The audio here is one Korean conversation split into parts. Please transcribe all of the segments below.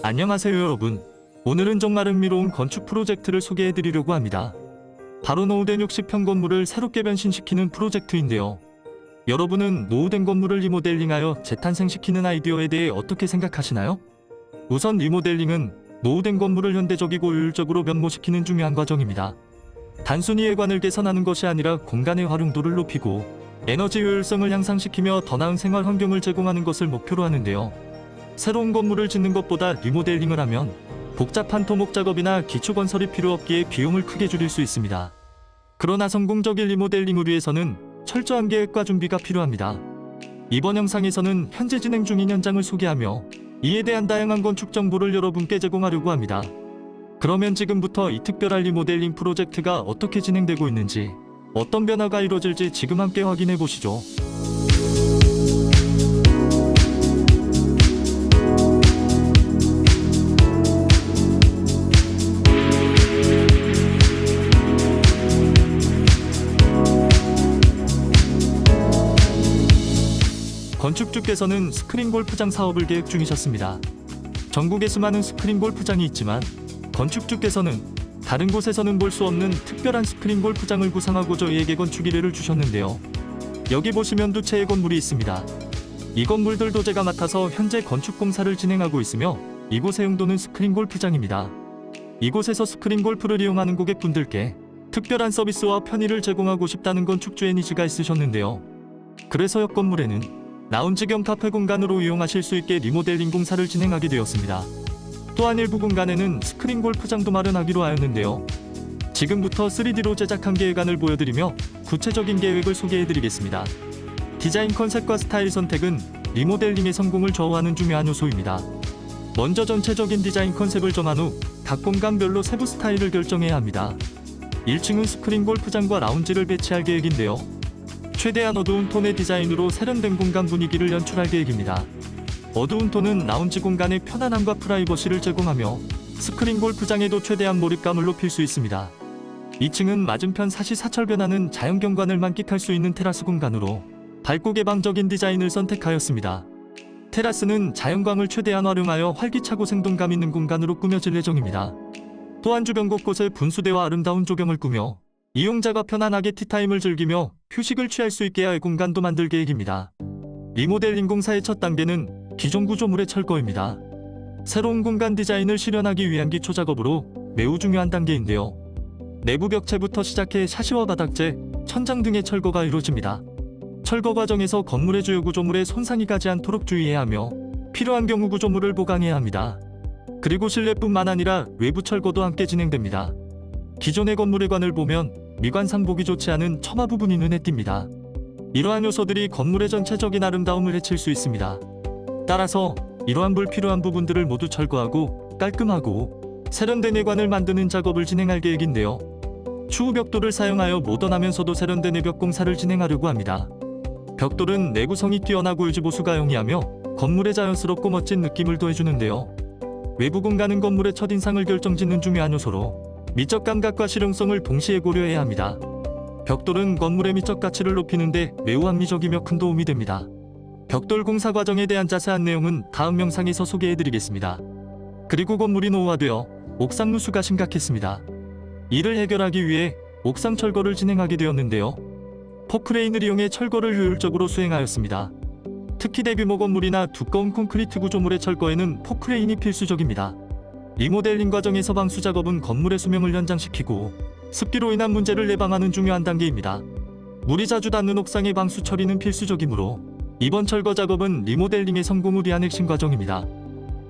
안녕하세요 여러분. 오늘은 정말 흥미로운 건축 프로젝트를 소개해드리려고 합니다. 바로 노후된 60평 건물을 새롭게 변신시키는 프로젝트인데요. 여러분은 노후된 건물을 리모델링하여 재탄생시키는 아이디어에 대해 어떻게 생각하시나요? 우선 리모델링은 노후된 건물을 현대적이고 효율적으로 변모시키는 중요한 과정입니다. 단순히 외관을 개선하는 것이 아니라 공간의 활용도를 높이고 에너지 효율성을 향상시키며 더 나은 생활 환경을 제공하는 것을 목표로 하는데요. 새로운 건물을 짓는 것보다 리모델링을 하면 복잡한 토목 작업이나 기초 건설이 필요 없기에 비용을 크게 줄일 수 있습니다. 그러나 성공적인 리모델링을 위해서는 철저한 계획과 준비가 필요합니다. 이번 영상에서는 현재 진행 중인 현장을 소개하며 이에 대한 다양한 건축 정보를 여러분께 제공하려고 합니다. 그러면 지금부터 이 특별한 리모델링 프로젝트가 어떻게 진행되고 있는지, 어떤 변화가 이루어질지 지금 함께 확인해 보시죠. 건축주께서는 스크린 골프장 사업을 계획 중이셨습니다. 전국에 수많은 스크린 골프장이 있지만 건축주께서는 다른 곳에서는 볼 수 없는 특별한 스크린 골프장을 구상하고 저희에게 건축 의뢰를 주셨는데요. 여기 보시면 두 채의 건물이 있습니다. 이 건물들도 제가 맡아서 현재 건축 공사를 진행하고 있으며 이곳의 용도는 스크린 골프장입니다. 이곳에서 스크린 골프를 이용하는 고객분들께 특별한 서비스와 편의를 제공하고 싶다는 건축주의 니즈가 있으셨는데요. 그래서 옆 건물에는 라운지 겸 카페 공간으로 이용하실 수 있게 리모델링 공사를 진행하게 되었습니다. 또한 일부 공간에는 스크린 골프장도 마련하기로 하였는데요. 지금부터 3D로 제작한 계획안을 보여드리며 구체적인 계획을 소개해드리겠습니다. 디자인 컨셉과 스타일 선택은 리모델링의 성공을 좌우하는 중요한 요소입니다. 먼저 전체적인 디자인 컨셉을 정한 후 각 공간별로 세부 스타일을 결정해야 합니다. 1층은 스크린 골프장과 라운지를 배치할 계획인데요. 최대한 어두운 톤의 디자인으로 세련된 공간 분위기를 연출할 계획입니다. 어두운 톤은 라운지 공간의 편안함과 프라이버시를 제공하며 스크린 골프장에도 최대한 몰입감을 높일 수 있습니다. 2층은 맞은편 사시사철 변하는 자연경관을 만끽할 수 있는 테라스 공간으로 밝고 개방적인 디자인을 선택하였습니다. 테라스는 자연광을 최대한 활용하여 활기차고 생동감 있는 공간으로 꾸며질 예정입니다. 또한 주변 곳곳에 분수대와 아름다운 조경을 꾸며 이용자가 편안하게 티타임을 즐기며 휴식을 취할 수 있게 할 공간도 만들 계획입니다. 리모델링 공사의 첫 단계는 기존 구조물의 철거입니다. 새로운 공간 디자인을 실현하기 위한 기초 작업으로 매우 중요한 단계인데요. 내부 벽체부터 시작해 샤시와 바닥재, 천장 등의 철거가 이루어집니다. 철거 과정에서 건물의 주요 구조물에 손상이 가지 않도록 주의해야 하며 필요한 경우 구조물을 보강해야 합니다. 그리고 실내뿐만 아니라 외부 철거도 함께 진행됩니다. 기존의 건물의 관을 보면 미관상 보기 좋지 않은 처마 부분이 눈에 띕니다. 이러한 요소들이 건물의 전체적인 아름다움을 해칠 수 있습니다. 따라서 이러한 불필요한 부분들을 모두 철거하고 깔끔하고 세련된 외관을 만드는 작업을 진행할 계획인데요. 추후 벽돌을 사용하여 모던하면서도 세련된 외벽 공사를 진행하려고 합니다. 벽돌은 내구성이 뛰어나고 유지보수가 용이하며 건물에 자연스럽고 멋진 느낌을 더해주는데요. 외부 공간은 건물의 첫인상을 결정짓는 중요한 요소로 미적 감각과 실용성을 동시에 고려해야 합니다. 벽돌은 건물의 미적 가치를 높이는데 매우 합리적이며 큰 도움이 됩니다. 벽돌 공사 과정에 대한 자세한 내용은 다음 영상에서 소개해드리겠습니다. 그리고 건물이 노후화되어 옥상 누수가 심각했습니다. 이를 해결하기 위해 옥상 철거를 진행하게 되었는데요. 포크레인을 이용해 철거를 효율적으로 수행하였습니다. 특히 대규모 건물이나 두꺼운 콘크리트 구조물의 철거에는 포크레인이 필수적입니다. 리모델링 과정에서 방수 작업은 건물의 수명을 연장시키고 습기로 인한 문제를 예방하는 중요한 단계입니다. 물이 자주 닿는 옥상의 방수 처리는 필수적이므로 이번 철거 작업은 리모델링의 성공을 위한 핵심 과정입니다.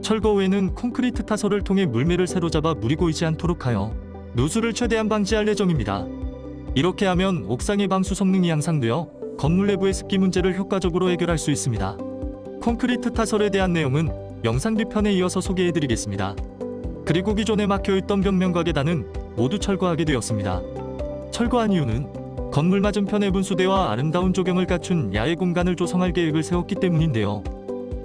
철거 후에는 콘크리트 타설을 통해 물매를 새로 잡아 물이 고이지 않도록 하여 누수를 최대한 방지할 예정입니다. 이렇게 하면 옥상의 방수 성능이 향상되어 건물 내부의 습기 문제를 효과적으로 해결할 수 있습니다. 콘크리트 타설에 대한 내용은 영상 뒤편에 이어서 소개해드리겠습니다. 그리고 기존에 막혀있던 벽면과 계단은 모두 철거하게 되었습니다. 철거한 이유는 건물 맞은편의 분수대와 아름다운 조경을 갖춘 야외 공간을 조성할 계획을 세웠기 때문인데요.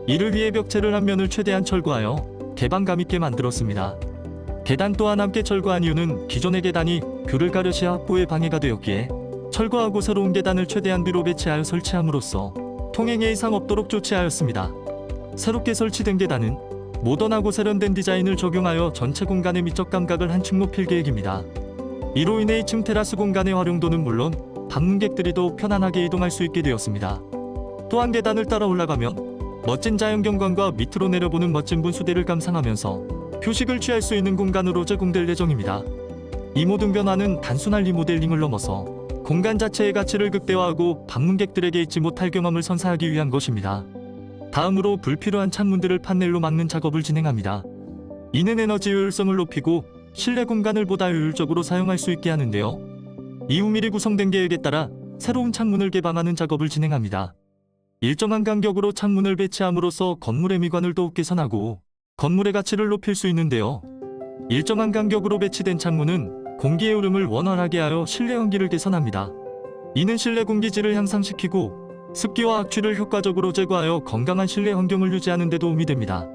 이를 위해 벽체를 한 면을 최대한 철거하여 개방감 있게 만들었습니다. 계단 또한 함께 철거한 이유는 기존의 계단이 뷰를 가려시 확보에 방해가 되었기에 철거하고 새로운 계단을 최대한 뒤로 배치하여 설치함으로써 통행에 이상 없도록 조치하였습니다. 새롭게 설치된 계단은 모던하고 세련된 디자인을 적용하여 전체 공간의 미적 감각을 한층 높일 계획입니다. 이로 인해 2층 테라스 공간의 활용도는 물론 방문객들이 더욱 편안하게 이동할 수 있게 되었습니다. 또한 계단을 따라 올라가면 멋진 자연경관과 밑으로 내려보는 멋진 분수대를 감상하면서 휴식을 취할 수 있는 공간으로 제공될 예정입니다. 이 모든 변화는 단순한 리모델링을 넘어서 공간 자체의 가치를 극대화하고 방문객들에게 잊지 못할 경험을 선사하기 위한 것입니다. 다음으로 불필요한 창문들을 판넬로 막는 작업을 진행합니다. 이는 에너지 효율성을 높이고 실내 공간을 보다 효율적으로 사용할 수 있게 하는데요. 이후 미리 구성된 계획에 따라 새로운 창문을 개방하는 작업을 진행합니다. 일정한 간격으로 창문을 배치함으로써 건물의 미관을 더욱 개선하고 건물의 가치를 높일 수 있는데요. 일정한 간격으로 배치된 창문은 공기의 흐름을 원활하게 하여 실내 환기를 개선합니다. 이는 실내 공기질을 향상시키고 습기와 악취를 효과적으로 제거하여 건강한 실내 환경을 유지하는 데 도움이 됩니다.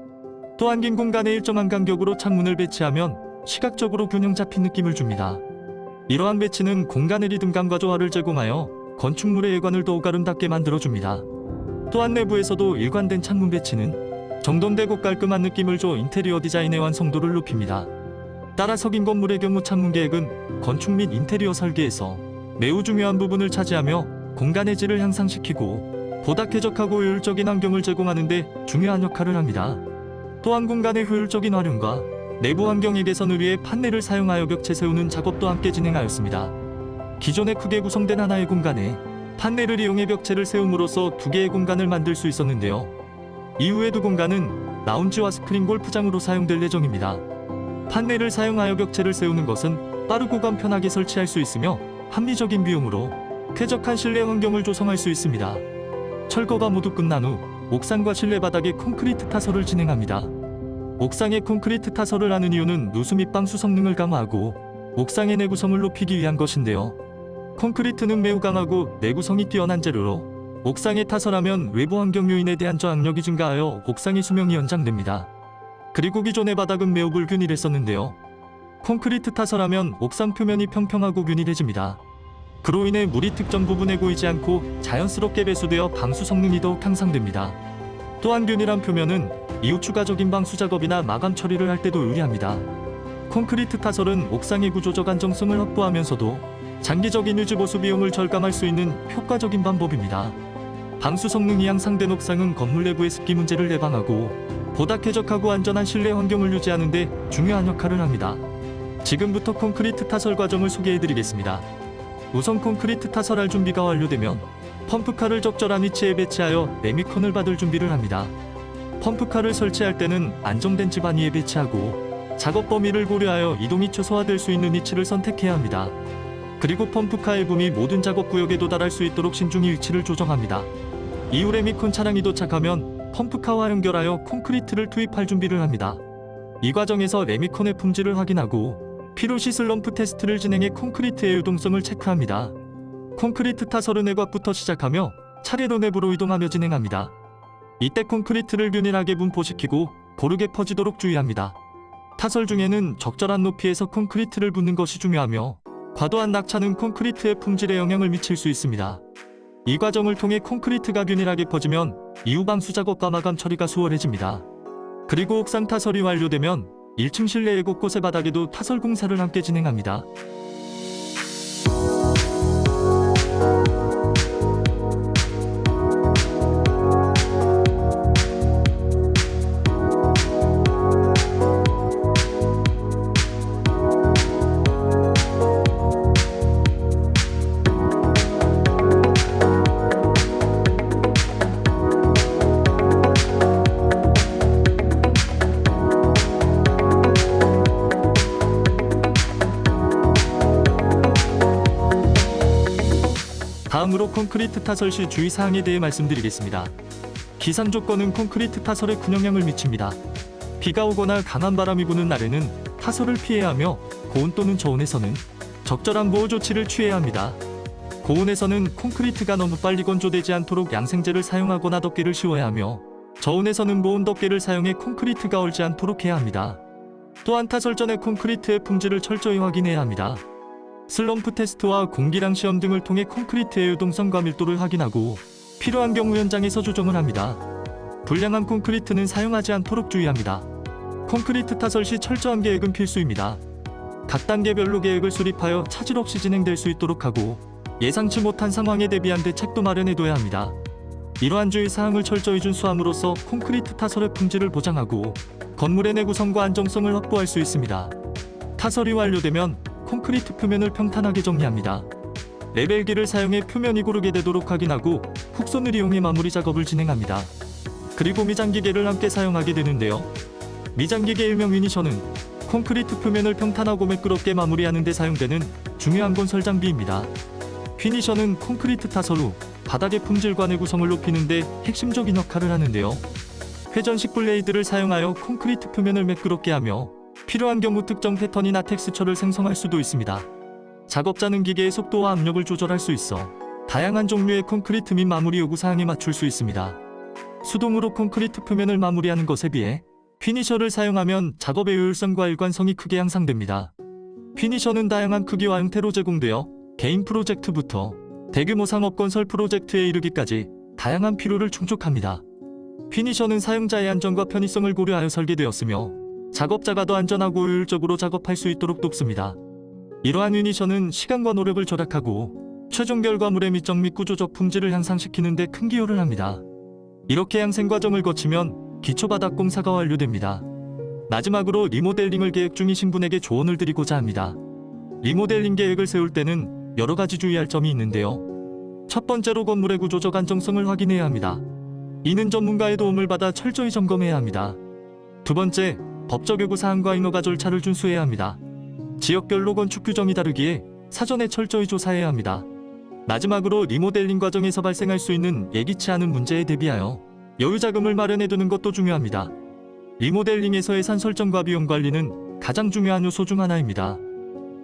또한 긴 공간에 일정한 간격으로 창문을 배치하면 시각적으로 균형 잡힌 느낌을 줍니다. 이러한 배치는 공간의 리듬감과 조화를 제공하여 건축물의 외관을 더욱 아름답게 만들어줍니다. 또한 내부에서도 일관된 창문 배치는 정돈되고 깔끔한 느낌을 줘 인테리어 디자인의 완성도를 높입니다. 따라서 긴 건물의 경우 창문 계획은 건축 및 인테리어 설계에서 매우 중요한 부분을 차지하며 공간의 질을 향상시키고 보다 쾌적하고 효율적인 환경을 제공하는 데 중요한 역할을 합니다. 또한 공간의 효율적인 활용과 내부 환경의 개선을 위해 판넬을 사용하여 벽체 세우는 작업도 함께 진행하였습니다. 기존에 크게 구성된 하나의 공간에 판넬을 이용해 벽체를 세움으로써 두 개의 공간을 만들 수 있었는데요. 이후에 두 공간은 라운지와 스크린 골프장으로 사용될 예정입니다. 판넬을 사용하여 벽체를 세우는 것은 빠르고 간편하게 설치할 수 있으며 합리적인 비용으로 쾌적한 실내 환경을 조성할 수 있습니다. 철거가 모두 끝난 후 옥상과 실내 바닥에 콘크리트 타설을 진행합니다. 옥상에 콘크리트 타설을 하는 이유는 누수 및 방수 성능을 강화하고 옥상의 내구성을 높이기 위한 것인데요. 콘크리트는 매우 강하고 내구성이 뛰어난 재료로 옥상에 타설하면 외부 환경 요인에 대한 저항력이 증가하여 옥상의 수명이 연장됩니다. 그리고 기존의 바닥은 매우 불균일했었는데요. 콘크리트 타설하면 옥상 표면이 평평하고 균일해집니다. 그로 인해 물이 특정 부분에 고이지 않고 자연스럽게 배수되어 방수 성능이 더욱 향상됩니다. 또한 균일한 표면은 이후 추가적인 방수 작업이나 마감 처리를 할 때도 유리합니다. 콘크리트 타설은 옥상의 구조적 안정성을 확보하면서도 장기적인 유지 보수 비용을 절감할 수 있는 효과적인 방법입니다. 방수 성능이 향상된 옥상은 건물 내부의 습기 문제를 예방하고 보다 쾌적하고 안전한 실내 환경을 유지하는 데 중요한 역할을 합니다. 지금부터 콘크리트 타설 과정을 소개해드리겠습니다. 우선 콘크리트 타설할 준비가 완료되면 펌프카를 적절한 위치에 배치하여 레미콘을 받을 준비를 합니다. 펌프카를 설치할 때는 안정된 집안 위에 배치하고 작업 범위를 고려하여 이동이 최소화될 수 있는 위치를 선택해야 합니다. 그리고 펌프카의 붐이 모든 작업 구역에 도달할 수 있도록 신중히 위치를 조정합니다. 이후 레미콘 차량이 도착하면 펌프카와 연결하여 콘크리트를 투입할 준비를 합니다. 이 과정에서 레미콘의 품질을 확인하고 필요시 슬럼프 테스트를 진행해 콘크리트의 유동성을 체크합니다. 콘크리트 타설은 외곽부터 시작하며 차례로 내부로 이동하며 진행합니다. 이때 콘크리트를 균일하게 분포시키고 고르게 퍼지도록 주의합니다. 타설 중에는 적절한 높이에서 콘크리트를 붓는 것이 중요하며 과도한 낙차는 콘크리트의 품질에 영향을 미칠 수 있습니다. 이 과정을 통해 콘크리트가 균일하게 퍼지면 이후 방수 작업과 마감 처리가 수월해집니다. 그리고 옥상 타설이 완료되면 1층 실내의 곳곳의 바닥에도 타설 공사를 함께 진행합니다. 다음으로 콘크리트 타설 시 주의사항에 대해 말씀드리겠습니다. 기상 조건은 콘크리트 타설에 큰 영향을 미칩니다. 비가 오거나 강한 바람이 부는 날에는 타설을 피해야 하며 고온 또는 저온에서는 적절한 보호 조치를 취해야 합니다. 고온에서는 콘크리트가 너무 빨리 건조되지 않도록 양생제를 사용하거나 덮개를 씌워야 하며 저온에서는 보온 덮개를 사용해 콘크리트가 얼지 않도록 해야 합니다. 또한 타설 전에 콘크리트의 품질을 철저히 확인해야 합니다. 슬럼프 테스트와 공기량 시험 등을 통해 콘크리트의 유동성과 밀도를 확인하고 필요한 경우 현장에서 조정을 합니다. 불량한 콘크리트는 사용하지 않도록 주의합니다. 콘크리트 타설 시 철저한 계획은 필수입니다. 각 단계별로 계획을 수립하여 차질 없이 진행될 수 있도록 하고 예상치 못한 상황에 대비한 대책도 마련해둬야 합니다. 이러한 주의사항을 철저히 준수함으로써 콘크리트 타설의 품질을 보장하고 건물의 내구성과 안정성을 확보할 수 있습니다. 타설이 완료되면 콘크리트 표면을 평탄하게 정리합니다. 레벨기를 사용해 표면이 고르게 되도록 확인하고 훅손을 이용해 마무리 작업을 진행합니다. 그리고 미장기계를 함께 사용하게 되는데요. 미장기계 일명 위니셔는 콘크리트 표면을 평탄하고 매끄럽게 마무리하는 데 사용되는 중요한 건설 장비입니다. 피니셔는 콘크리트 타설 후 바닥의 품질과 내구성을 높이는 데 핵심적인 역할을 하는데요. 회전식 블레이드를 사용하여 콘크리트 표면을 매끄럽게 하며 필요한 경우 특정 패턴이나 텍스처를 생성할 수도 있습니다. 작업자는 기계의 속도와 압력을 조절할 수 있어 다양한 종류의 콘크리트 및 마무리 요구사항에 맞출 수 있습니다. 수동으로 콘크리트 표면을 마무리하는 것에 비해 피니셔를 사용하면 작업의 효율성과 일관성이 크게 향상됩니다. 피니셔는 다양한 크기와 형태로 제공되어 개인 프로젝트부터 대규모 상업 건설 프로젝트에 이르기까지 다양한 필요를 충족합니다. 피니셔는 사용자의 안전과 편의성을 고려하여 설계되었으며 작업자가 더 안전하고 효율적으로 작업할 수 있도록 돕습니다. 이러한 피니셔는 시간과 노력을 절약하고 최종 결과물의 미적 및 구조적 품질을 향상시키는 데 큰 기여를 합니다. 이렇게 양생 과정을 거치면 기초 바닥 공사가 완료됩니다. 마지막으로 리모델링을 계획 중이신 분에게 조언을 드리고자 합니다. 리모델링 계획을 세울 때는 여러 가지 주의할 점이 있는데요. 첫 번째로 건물의 구조적 안정성을 확인해야 합니다. 이는 전문가의 도움을 받아 철저히 점검해야 합니다. 두 번째, 법적 요구사항과 인허가 절차를 준수해야 합니다. 지역별로 건축 규정이 다르기에 사전에 철저히 조사해야 합니다. 마지막으로 리모델링 과정에서 발생할 수 있는 예기치 않은 문제에 대비하여 여유자금을 마련해두는 것도 중요합니다. 리모델링에서 예산 설정과 비용 관리는 가장 중요한 요소 중 하나입니다.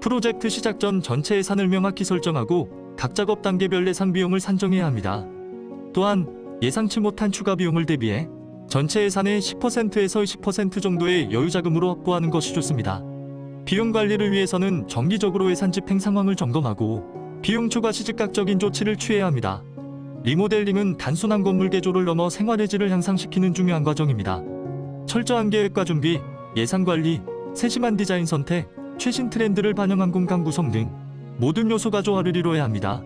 프로젝트 시작 전 전체 예산을 명확히 설정하고 각 작업 단계별 예산 비용을 산정해야 합니다. 또한 예상치 못한 추가 비용을 대비해 전체 예산의 10%에서 20% 정도의 여유자금으로 확보하는 것이 좋습니다. 비용 관리를 위해서는 정기적으로 예산 집행 상황을 점검하고 비용 초과 시 즉각적인 조치를 취해야 합니다. 리모델링은 단순한 건물 개조를 넘어 생활의 질을 향상시키는 중요한 과정입니다. 철저한 계획과 준비, 예산 관리, 세심한 디자인 선택, 최신 트렌드를 반영한 공간 구성 등 모든 요소가 조화를 이뤄야 합니다.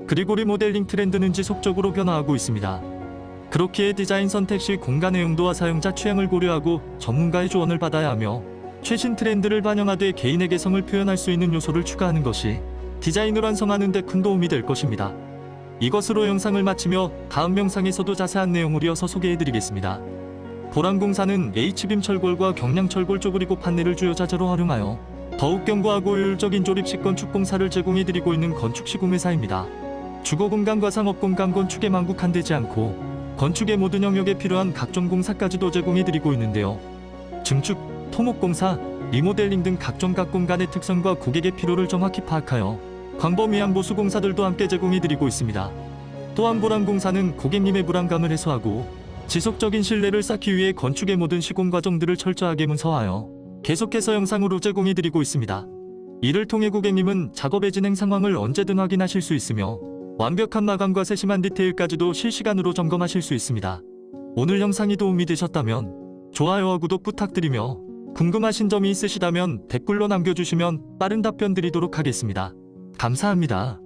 그리고 리모델링 트렌드는 지속적으로 변화하고 있습니다. 그렇기에 디자인 선택 시 공간의 용도와 사용자 취향을 고려하고 전문가의 조언을 받아야 하며 최신 트렌드를 반영하되 개인의 개성을 표현할 수 있는 요소를 추가하는 것이 디자인을 완성하는 데 큰 도움이 될 것입니다. 이것으로 영상을 마치며 다음 영상에서도 자세한 내용을 이어서 소개해드리겠습니다. 보람공사는 H빔 철골과 경량 철골 쪼그리고 판넬을 주요 자재로 활용하여 더욱 견고하고 효율적인 조립식 건축 공사를 제공해드리고 있는 건축 시공회사입니다. 주거 공간과 상업 공간 건축에 만국한되지 않고 건축의 모든 영역에 필요한 각종 공사까지도 제공해드리고 있는데요. 증축, 토목공사, 리모델링 등 각종 각 공간의 특성과 고객의 필요를 정확히 파악하여 광범위한 보수 공사들도 함께 제공해드리고 있습니다. 또한 보람공사는 고객님의 불안감을 해소하고 지속적인 신뢰를 쌓기 위해 건축의 모든 시공 과정들을 철저하게 문서화하여 계속해서 영상으로 제공해드리고 있습니다. 이를 통해 고객님은 작업의 진행 상황을 언제든 확인하실 수 있으며 완벽한 마감과 세심한 디테일까지도 실시간으로 점검하실 수 있습니다. 오늘 영상이 도움이 되셨다면 좋아요와 구독 부탁드리며 궁금하신 점이 있으시다면 댓글로 남겨주시면 빠른 답변 드리도록 하겠습니다. 감사합니다.